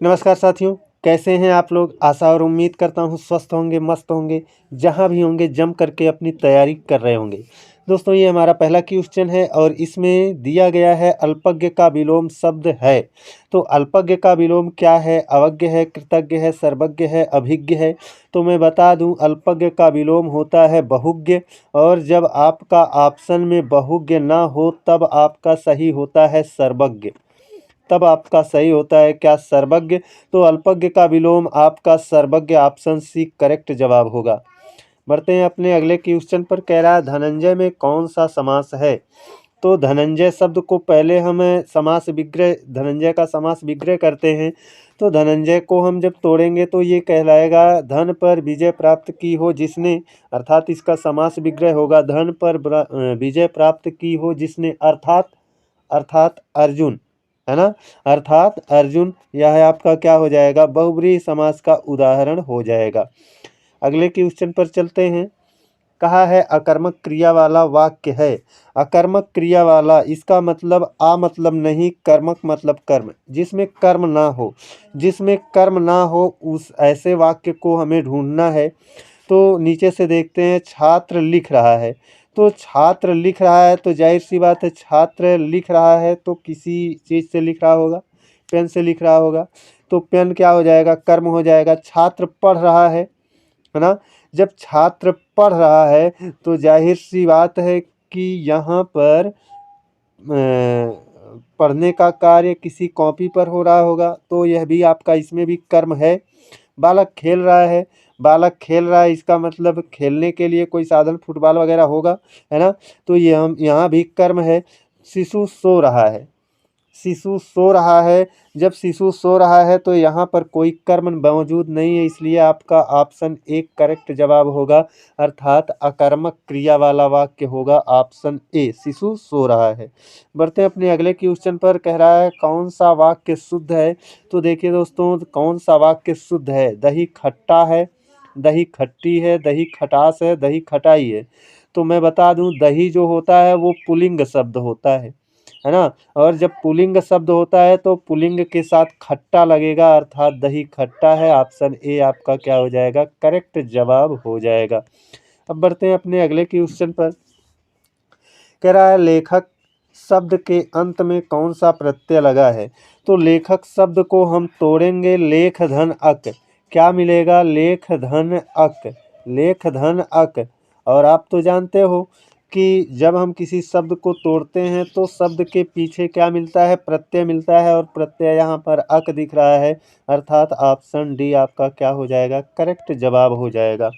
नमस्कार साथियों, कैसे हैं आप लोग। आशा और उम्मीद करता हूँ स्वस्थ होंगे, मस्त होंगे, जहाँ भी होंगे जम करके अपनी तैयारी कर रहे होंगे। दोस्तों, ये हमारा पहला क्वेश्चन है और इसमें दिया गया है अल्पज्ञ का विलोम शब्द है। तो अल्पज्ञ का विलोम क्या है? अवज्ञ है, कृतज्ञ है, सर्वज्ञ है, अभिज्ञ है। तो मैं बता दूं, अल्पज्ञ का विलोम होता है बहुज्ञ। और जब आपका ऑप्शन में बहुज्ञ ना हो तब आपका सही होता है सर्वज्ञ। तब आपका सही होता है क्या? सर्वज्ञ। तो अल्पज्ञ का विलोम आपका सर्वज्ञ, ऑप्शन सी करेक्ट जवाब होगा। बढ़ते हैं अपने अगले क्वेश्चन पर। कह रहा है धनंजय में कौन सा समास है? तो धनंजय शब्द को पहले हम समास विग्रह, धनंजय का समास विग्रह करते हैं। तो धनंजय को हम जब तोड़ेंगे तो ये कहलाएगा धन पर विजय प्राप्त की हो जिसने, अर्थात इसका समास विग्रह होगा धन पर विजय प्राप्त की हो जिसने, अर्थात अर्थात अर्जुन, है ना। अर्थात अर्जुन, यह आपका क्या हो जाएगा? बहुब्रीहि समास का उदाहरण हो जाएगा। अगले क्वेश्चन पर चलते हैं। कहा है अकर्मक क्रिया वाला वाक्य है। अकर्मक क्रिया वाला, इसका मतलब आ मतलब नहीं, कर्मक मतलब कर्म, जिसमें कर्म ना हो। जिसमें कर्म ना हो उस ऐसे वाक्य को हमें ढूंढना है। तो नीचे से देखते हैं, छात्र लिख रहा है। तो छात्र लिख रहा है तो जाहिर सी बात है, छात्र लिख रहा है तो किसी चीज़ से लिख रहा होगा, पेन से लिख रहा होगा। तो पेन क्या हो जाएगा? कर्म हो जाएगा। छात्र पढ़ रहा है ना। जब छात्र पढ़ रहा है तो जाहिर सी बात है कि यहाँ पर पढ़ने का कार्य किसी कॉपी पर हो रहा होगा, तो यह भी आपका, इसमें भी कर्म है। बालक खेल रहा है। बालक खेल रहा है, इसका मतलब खेलने के लिए कोई साधन फुटबॉल वगैरह होगा, है ना। तो ये हम यहाँ भी कर्म है। शिशु सो रहा है। शिशु सो रहा है। जब शिशु सो रहा है तो यहाँ पर कोई कर्म मौजूद नहीं है, इसलिए आपका ऑप्शन एक करेक्ट जवाब होगा, अर्थात अकर्मक क्रिया वाला वाक्य होगा ऑप्शन ए, शिशु सो रहा है। बढ़ते हैं अपने अगले क्वेश्चन पर। कह रहा है कौन सा वाक्य शुद्ध है? तो देखिए दोस्तों, कौन सा वाक्य शुद्ध है? दही खट्टा है, दही खट्टी है, दही खटास है, दही खटाई है। तो मैं बता दूं, दही जो होता है वो पुल्लिंग शब्द होता है ना। और जब पुल्लिंग शब्द होता है तो पुल्लिंग के साथ खट्टा लगेगा, अर्थात दही खट्टा है। ऑप्शन ए आपका क्या हो जाएगा? करेक्ट जवाब हो जाएगा। अब बढ़ते हैं अपने अगले क्वेश्चन पर। कह रहा है लेखक शब्द के अंत में कौन सा प्रत्यय लगा है? तो लेखक शब्द को हम तोड़ेंगे, लेख धन अक, क्या मिलेगा? लेख धन अक, लेख धन अक। और आप तो जानते हो कि जब हम किसी शब्द को तोड़ते हैं तो शब्द के पीछे क्या मिलता है? प्रत्यय मिलता है, और प्रत्यय यहाँ पर अक दिख रहा है, अर्थात ऑप्शन डी आपका क्या हो जाएगा? करेक्ट जवाब हो जाएगा।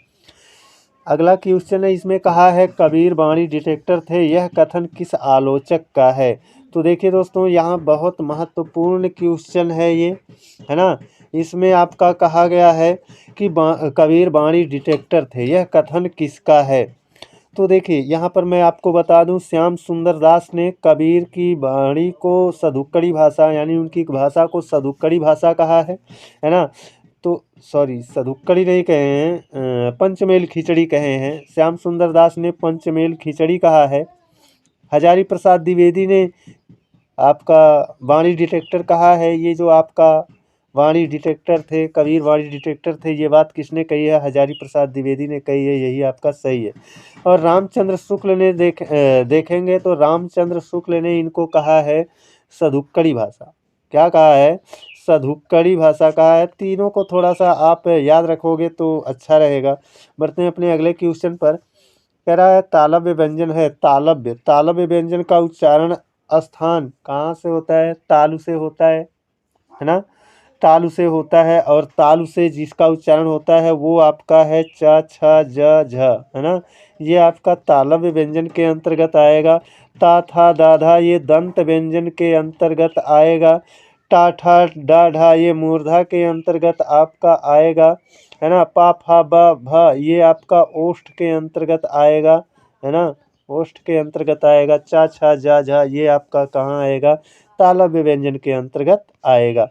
अगला क्वेश्चन है, इसमें कहा है कबीर वाणी डिटेक्टर थे, यह कथन किस आलोचक का है? तो देखिए दोस्तों, यहाँ बहुत महत्वपूर्ण क्वेश्चन है ये, है ना। इसमें आपका कहा गया है कि कबीर वाणी डिटेक्टर थे, यह कथन किसका है? तो देखिए यहाँ पर मैं आपको बता दूं, श्याम सुंदर दास ने कबीर की वाणी को सदुक्कड़ी भाषा, यानी उनकी भाषा को सदुक्कड़ी भाषा कहा है ना। तो सॉरी, सदुक्कड़ी नहीं कहे हैं, पंचमेल खिचड़ी कहे हैं। श्याम सुंदर दास ने पंचमेल खिचड़ी कहा है। हजारी प्रसाद द्विवेदी ने आपका वाणी डिटेक्टर कहा है। ये जो आपका वाणी डिटेक्टर थे, कबीर वाणी डिटेक्टर थे, ये बात किसने कही है? हजारी प्रसाद द्विवेदी ने कही है, यही आपका सही है। और रामचंद्र शुक्ल ने देखेंगे तो रामचंद्र शुक्ल ने इनको कहा है सदुक्कड़ी भाषा। क्या कहा है? सदुक्कड़ी भाषा कहा है। तीनों को थोड़ा सा आप याद रखोगे तो अच्छा रहेगा। बढ़ते हैं अपने अगले क्वेश्चन पर। कह रहा है तालव्य व्यंजन है। तालव्य, तालव्य व्यंजन का उच्चारण स्थान कहाँ से होता है? तालु से होता है ना। तालु से होता है, और तालु से जिसका उच्चारण होता है वो आपका है च छ ज झ, है ना। ये आपका तालव्य व्यंजन के अंतर्गत आएगा। ता था दा धा ये दंत व्यंजन के अंतर्गत आएगा। टा ठा डा ढा ये मूर्धा के अंतर्गत आपका आएगा, है ना। पा फा ब भ ये आपका ओष्ठ के अंतर्गत आएगा, है ना, ओष्ठ के अंतर्गत आएगा। चा छा जा झा ये आपका कहाँ आएगा? तालव्य व्यंजन के अंतर्गत आएगा।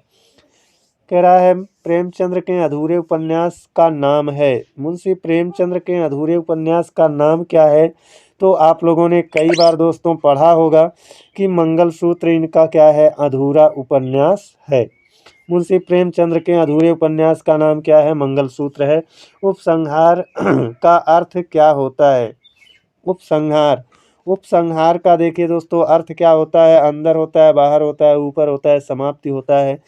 कह रहा है प्रेमचंद्र के अधूरे उपन्यास का नाम है। मुंशी प्रेमचंद्र के अधूरे उपन्यास का नाम क्या है? तो आप लोगों ने कई बार दोस्तों पढ़ा होगा कि मंगलसूत्र इनका क्या है? अधूरा उपन्यास है। मुंशी प्रेमचंद्र के अधूरे उपन्यास का नाम क्या है? मंगलसूत्र है। उपसंहार का अर्थ क्या होता है? उपसंहार उपसंहार का देखिए दोस्तों अर्थ क्या होता है? अंदर होता है, बाहर होता है, ऊपर होता है, समाप्ति होता है।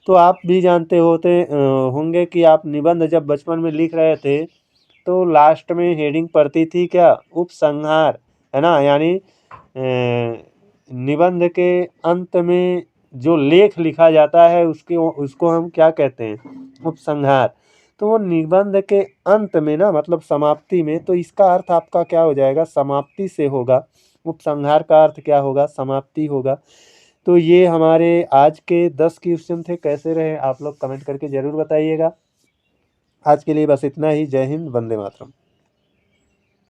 तो आप भी जानते होंगे कि आप निबंध जब बचपन में लिख रहे थे तो लास्ट में हेडिंग पड़ती थी क्या? उपसंहार, है ना? यानी निबंध के अंत में जो लेख लिखा जाता है उसको हम क्या कहते हैं? उपसंहार। तो वो निबंध के अंत में ना, मतलब समाप्ति में, तो इसका अर्थ आपका क्या हो जाएगा? समाप्ति से होगा। उपसंहार का अर्थ क्या होगा? समाप्ति होगा। तो ये हमारे आज के 10 क्वेश्चन थे। कैसे रहे आप लोग कमेंट करके ज़रूर बताइएगा। आज के लिए बस इतना ही। जय हिंद, वंदे मातरम।